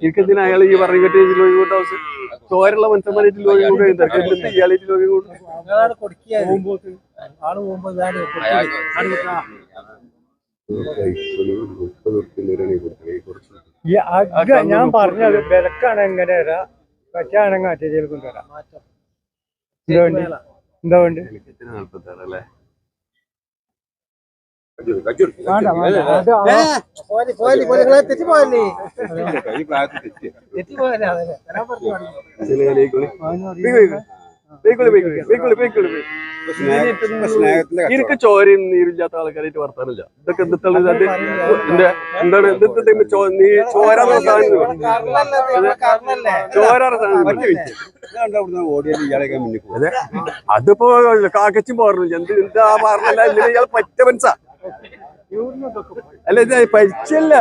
എനിക്കെന്തിനാ അയാൾ ഈ പറഞ്ഞു കെട്ടി ലോകി കൊണ്ട് ആവശ്യം ചോരുള്ള മനുഷ്യന്മാരായിട്ട് ലോകി കൊണ്ട് ഇയാളായിട്ട് ലോകി കൊണ്ട് ഞാൻ പറഞ്ഞത് വിലക്കാണ് എങ്ങനെ വരാം പറ്റാണെങ്കിൽ മറ്റേ കൊണ്ടുവരാം എന്താ വേണ്ടി എനിക്ക് ചോരയും നീരില്ലാത്ത ആൾക്കാരായിട്ട് വർത്താനില്ല ഇതൊക്കെ എന്താണ് നീ ചോരാ അതിപ്പോ കാക്കച്ചും പോറില്ല എന്താ പറഞ്ഞല്ല ഇയാൾ പറ്റ മനസ്സാ അല്ല ഇത് പരിച്ചല്ല